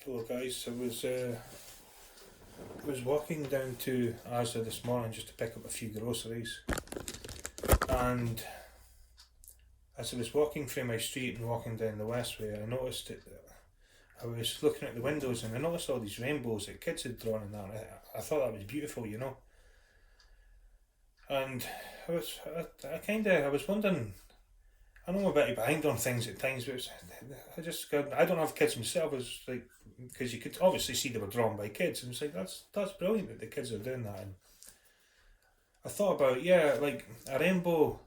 Hello guys, I was walking down to Asda this morning just to pick up a few groceries, and as I was walking through my street and walking down the Westway, I noticed that I was looking at the windows and I noticed all these rainbows that kids had drawn in that. I thought that was beautiful, and I was wondering. I know I'm a bit behind on things at times, but I don't have kids myself. It's like because you could obviously see they were drawn by kids, and it's like that's brilliant that the kids are doing that. And I thought about like a rainbow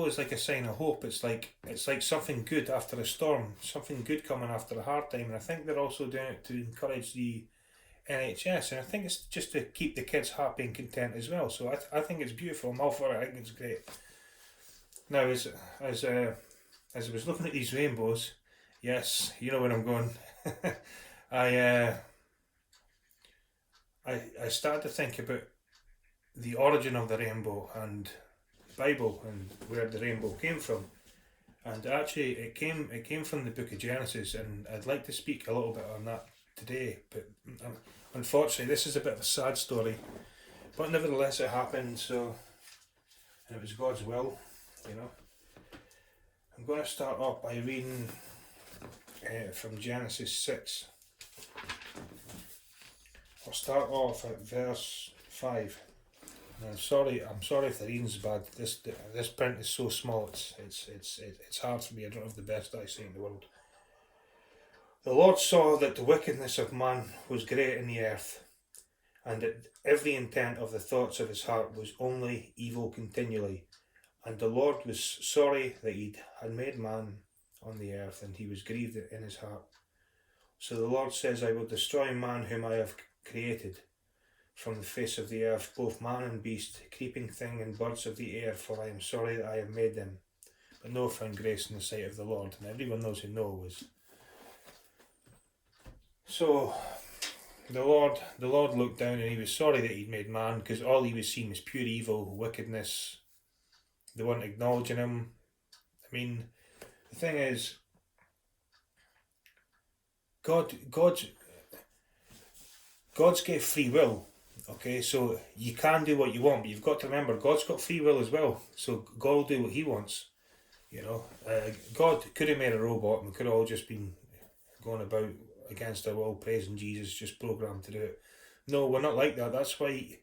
is like a sign of hope. It's like something good after a storm, something good coming after a hard time. And I think they're also doing it to encourage the NHS, and I think it's just to keep the kids happy and content as well. So I think it's beautiful. I'm all for it. I think it's great. Now, as as I was looking at these rainbows, yes, you know where I'm going. I I started to think about the origin of the rainbow and the Bible and where the rainbow came from. And actually, it came from the Book of Genesis, and I'd like to speak a little bit on that today. But unfortunately, this is a bit of a sad story, but nevertheless, it happened. So, and it was God's will, you know. I'm going to start off by reading from Genesis 6. I'll start off at verse 5. And I'm sorry if the reading's bad. This print is so small. It's hard for me. I don't have the best eyesight in the world. The Lord saw that the wickedness of man was great in the earth, and that every intent of the thoughts of his heart was only evil continually. And the Lord was sorry that he had made man on the earth, and he was grieved in his heart. So the Lord says, I will destroy man whom I have created from the face of the earth, both man and beast, creeping thing and birds of the air, for I am sorry that I have made them. But Noah found grace in the sight of the Lord, and everyone knows who Noah was. So the Lord looked down and he was sorry that he'd made man, because all he was seeing was pure evil, wickedness. They weren't acknowledging him. I mean, the thing is, God's gave free will. Okay, so you can do what you want, but you've got to remember God's got free will as well. So God will do what He wants. God could have made a robot and we could have all just been going about against our will, praising Jesus, just programmed to do it. No, we're not like that. That's why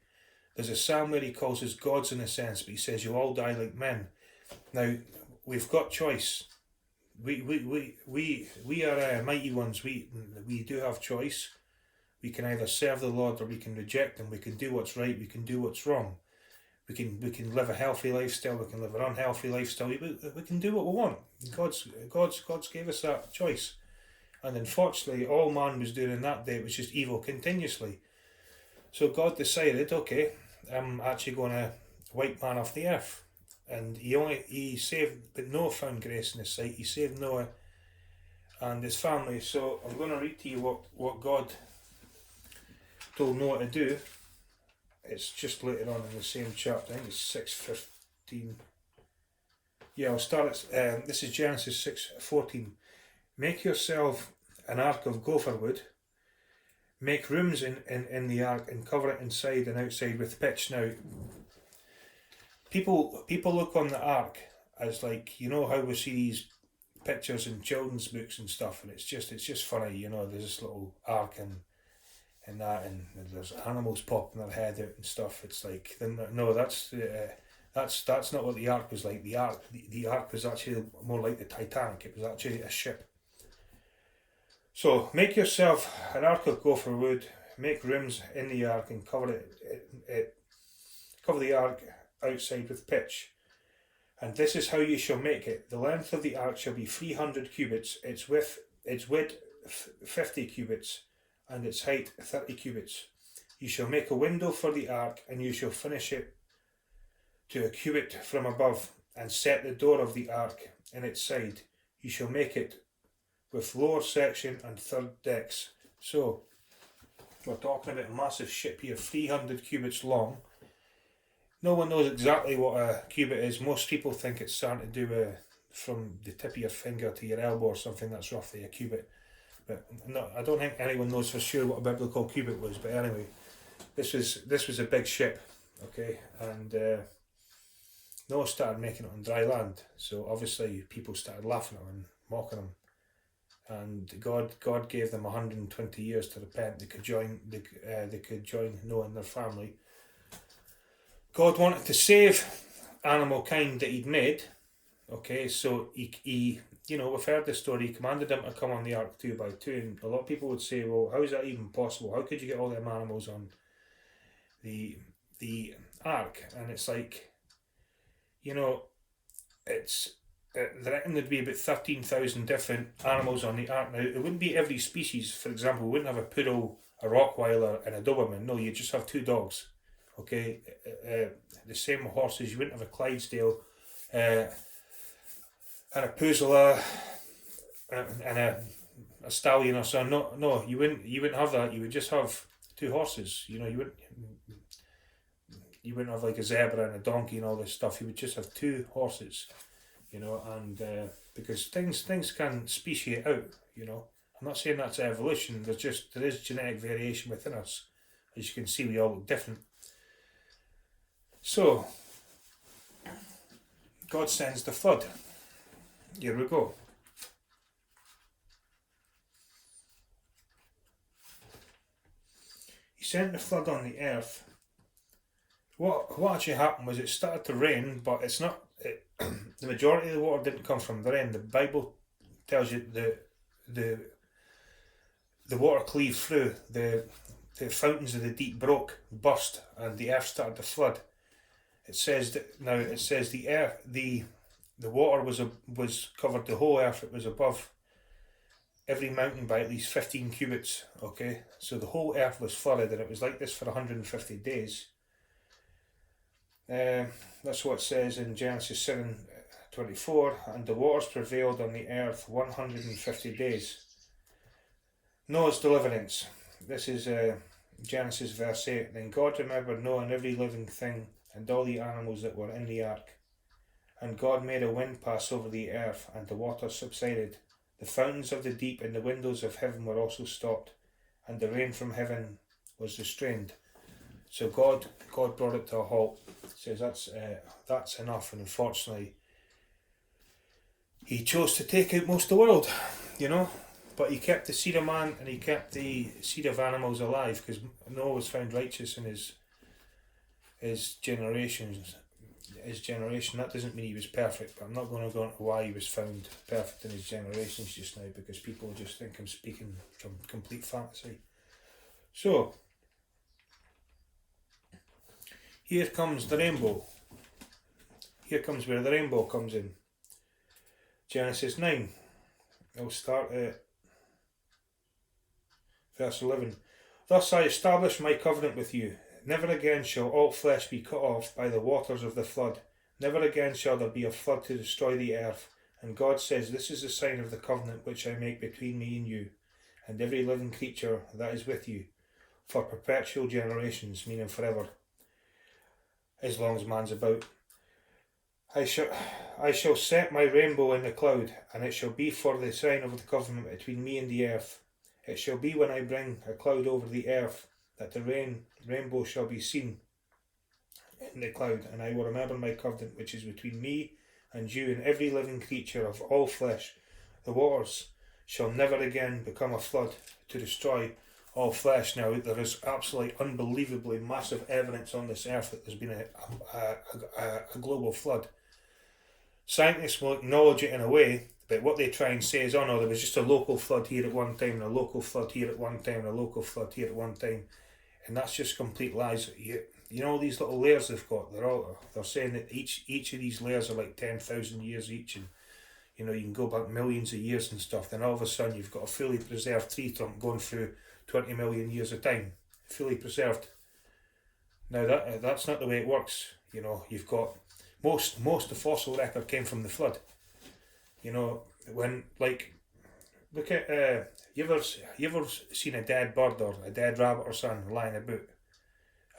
there's a psalm where He calls us gods in a sense, but He says you all die like men. Now we've got choice. We are mighty ones. We do have choice. We can either serve the Lord or we can reject Him. We can do what's right. We can do what's wrong. We can live a healthy lifestyle. We can live an unhealthy lifestyle. We can do what we want. God's gave us that choice. And unfortunately, all man was doing in that day was just evil continuously. So God decided, okay, I'm actually going to wipe man off the earth. And he saved, but Noah found grace in His sight. He saved Noah and his family. So I'm going to read to you what God told Noah to do. It's just later on in the same chapter. I think it's 6:15. Yeah, I'll start at this is Genesis 6:14. Make yourself an ark of gopher wood. Make rooms in the ark and cover it inside and outside with pitch. Now, people look on the ark as like, you know how we see these pictures in children's books and stuff, and it's just funny, there's this little ark and that, and there's animals popping their head out and stuff. It's like, no, that's not what the ark was like. The ark was actually more like the Titanic. It was actually a ship. So make yourself an ark of gopher wood, make rooms in the ark and cover the ark outside with pitch. And this is how you shall make it. The length of the ark shall be 300 cubits, its width 50 cubits, and its height 30 cubits. You shall make a window for the ark, and you shall finish it to a cubit from above, and set the door of the ark in its side. You shall make it with lower section and third decks. So, we're talking about a massive ship here, 300 cubits long. No one knows exactly what a cubit is. Most people think it's something to do with from the tip of your finger to your elbow or something. That's roughly a cubit. But no, I don't think anyone knows for sure what a biblical cubit was. But anyway, this was a big ship, okay, and Noah started making it on dry land. So obviously people started laughing at him and mocking him. And God gave them 120 years to repent. They could join Noah and their family. God wanted to save animal kind that he'd made. Okay, so he we've heard this story. He commanded them to come on the ark 2 by 2, and a lot of people would say, well, how is that even possible? How could you get all them animals on the ark? And it's like, it's they reckon there'd be about 13,000 different animals on the ark. Now, it wouldn't be every species. For example, we wouldn't have a poodle, a Rottweiler, and a Doberman. No, you just have 2 dogs. Okay, the same horses. You wouldn't have a Clydesdale, and a Puzzler, and a stallion or something. No, you wouldn't have that. You would just have 2 horses. You wouldn't have like a zebra and a donkey and all this stuff. You would just have 2 horses. And because things can speciate out. I'm not saying that's evolution. There is genetic variation within us. As you can see, we all look different. So God sends the flood. Here we go. He sent the flood on the earth. What actually happened was it started to rain, but it's not. The majority of the water didn't come from the rain. The Bible tells you the water cleaved through. The fountains of the deep burst, and the earth started to flood. It says the earth, the water was covered the whole earth. It was above every mountain by at least 15 cubits. Okay, so the whole earth was flooded, and it was like this for 150 days. That's what it says in Genesis 7:24, and the waters prevailed on the earth 150 days. Noah's deliverance. This is Genesis verse 8. Then God remembered Noah and every living thing and all the animals that were in the ark. And God made a wind pass over the earth, and the waters subsided. The fountains of the deep and the windows of heaven were also stopped, and the rain from heaven was restrained. So God brought it to a halt. Says that's enough, and unfortunately, He chose to take out most of the world, But He kept the seed of man and He kept the seed of animals alive, because Noah was found righteous in his generation. That doesn't mean he was perfect, but I'm not going to go into why he was found perfect in his generations just now, because people just think I'm speaking from complete fantasy. So here comes the rainbow. Here comes where the rainbow comes in. Genesis 9. I'll start at verse 11. Thus I establish my covenant with you. Never again shall all flesh be cut off by the waters of the flood. Never again shall there be a flood to destroy the earth. And God says, this is the sign of the covenant which I make between me and you, and every living creature that is with you, for perpetual generations, meaning forever, as long as man's about. I shall set my rainbow in the cloud, and it shall be for the sign of the covenant between me and the earth. It shall be when I bring a cloud over the earth, that the rainbow shall be seen in the cloud, and I will remember my covenant which is between me and you and every living creature of all flesh. The waters shall never again become a flood to destroy all flesh. Now, there is absolutely unbelievably massive evidence on this earth that there's been a global flood. Scientists will acknowledge it in a way, but what they try and say is, oh no, there was just a local flood here at one time, and a local flood here at one time, and a local flood here at one time. And that's just complete lies. You know these little layers they've got. They're saying that each of these layers are like 10,000 years each, and you can go back millions of years and stuff. Then all of a sudden you've got a fully preserved tree trunk going through 20 million years of time, fully preserved. Now that's not the way it works. You've got most of the fossil record came from the flood. When look at you ever seen a dead bird or a dead rabbit or something lying about?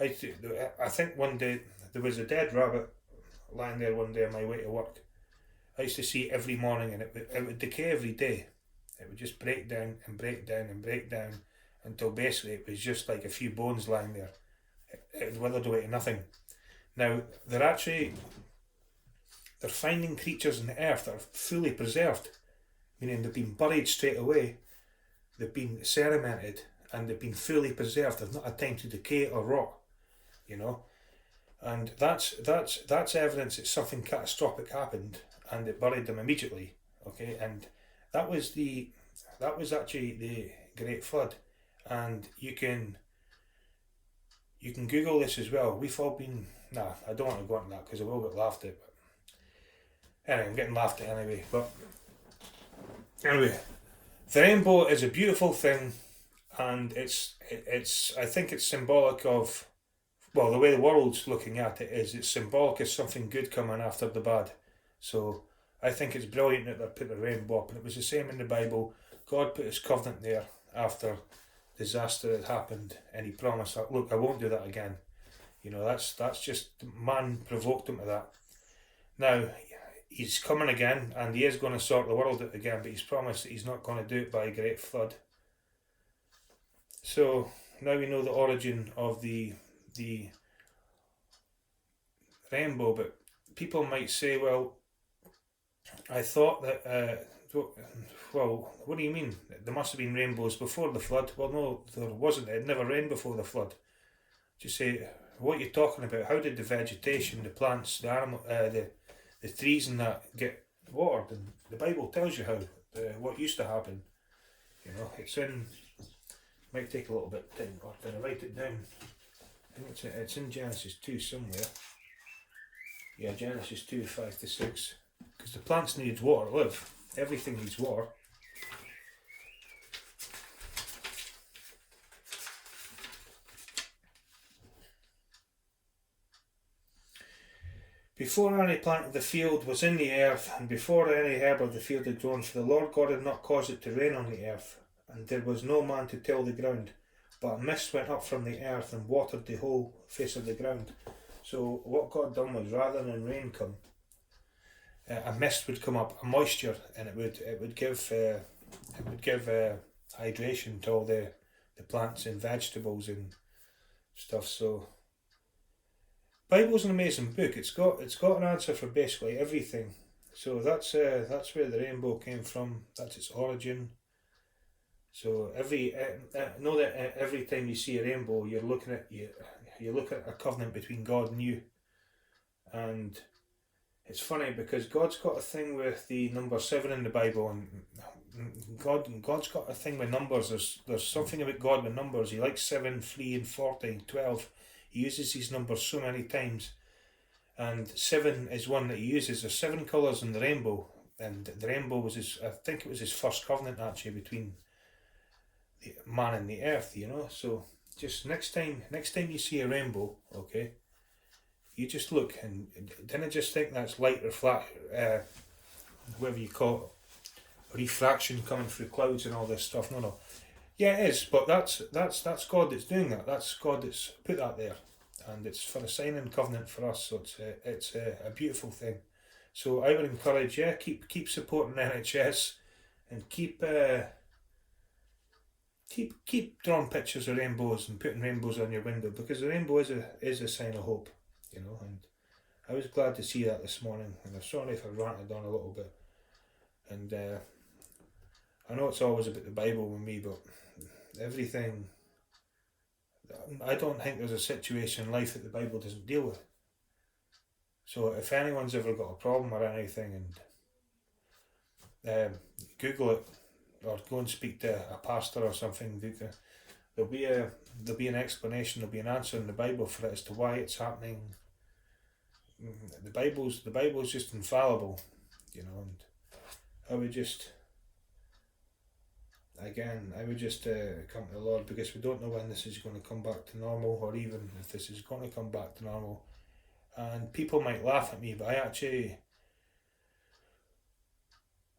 I think one day there was a dead rabbit lying there one day on my way to work. I used to see it every morning, and it would decay every day. It would just break down and break down and break down until basically it was just like a few bones lying there. It withered away to nothing. Now, they're finding creatures in the earth that are fully preserved, meaning they've been buried straight away, they've been cemented, and they've been fully preserved. They've not had time to decay or rot, you know. And that's evidence that something catastrophic happened, and it buried them immediately. Okay, and that was actually the Great Flood, and you can Google this as well. We've all been. Nah, I don't want to go into that because I will get laughed at. But anyway, I'm getting laughed at anyway. But anyway, the rainbow is a beautiful thing, and it's I think it's symbolic of, well, the way the world's looking at it is it's symbolic of something good coming after the bad. So I think it's brilliant that they put the rainbow up, and it was the same in the Bible. God put his covenant there after disaster had happened, and he promised, look, I won't do that again. You know, that's just, man provoked him to that. Now, he's coming again, and he is going to sort the world out again, but he's promised that he's not going to do it by a great flood. So now we know the origin of the rainbow, but people might say, well, I thought that, well, what do you mean? There must have been rainbows before the flood. Well, no, there wasn't. It never rained before the flood. Just say, what you're talking about, how did the vegetation, the plants, the animal, the trees and that get watered? And the Bible tells you how, what used to happen. You know, it's in, might take a little bit of time, or did I write it down? I think it's in Genesis 2 somewhere. Yeah, Genesis 2, 5-6. Because the plants need water to live. Everything needs water. Before any plant of the field was in the earth, and before any herb of the field had grown, for the Lord God had not caused it to rain on the earth, and there was no man to till the ground, but a mist went up from the earth and watered the whole face of the ground. So what God done was, rather than rain come, a mist would come up, a moisture, and it would give hydration to all the plants and vegetables and stuff. So Bible's an amazing book. It's got an answer for basically everything. So that's where the rainbow came from. That's its origin. So know that every time you see a rainbow, you're looking at a covenant between God and you. And it's funny because God's got a thing with the number 7 in the Bible, and God's got a thing with numbers. There's something about God with numbers. He likes 7, 3, and 40, and 12. He uses these numbers so many times, and 7 is one that he uses. There's 7 colours in the rainbow, and the rainbow was I think it was his first covenant actually between the man and the earth, you know. So just next time you see a rainbow, okay, you just look and didn't just think that's light or flat, whatever you call it, refraction coming through clouds and all this stuff. No. Yeah, it is, but that's God that's doing that. That's God that's put that there, and it's for a sign and covenant for us. So it's a beautiful thing. So I would encourage, keep supporting NHS, and keep drawing pictures of rainbows and putting rainbows on your window, because the rainbow is a sign of hope, you know. And I was glad to see that this morning, and I'm sorry if I ranted on a little bit. And I know it's always about the Bible with me, but everything, I don't think there's a situation in life that the Bible doesn't deal with. So if anyone's ever got a problem or anything, and Google it, or go and speak to a pastor or something, there'll be an explanation, there'll be an answer in the Bible for it as to why it's happening. The Bible's just infallible, you know. And I would just come to the Lord, because we don't know when this is going to come back to normal, or even if this is going to come back to normal. And people might laugh at me, but I actually,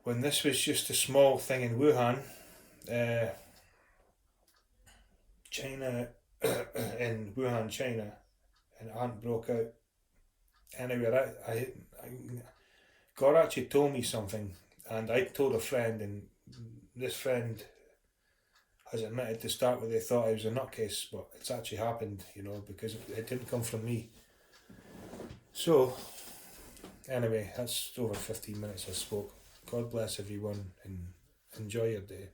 when this was just a small thing in Wuhan, China, in Wuhan, China, and it hadn't broke out anywhere, God actually told me something, and I told a friend, and this friend has admitted to start with they thought I was a nutcase, but it's actually happened, you know, because it didn't come from me. So, anyway, that's over 15 minutes I spoke. God bless everyone and enjoy your day.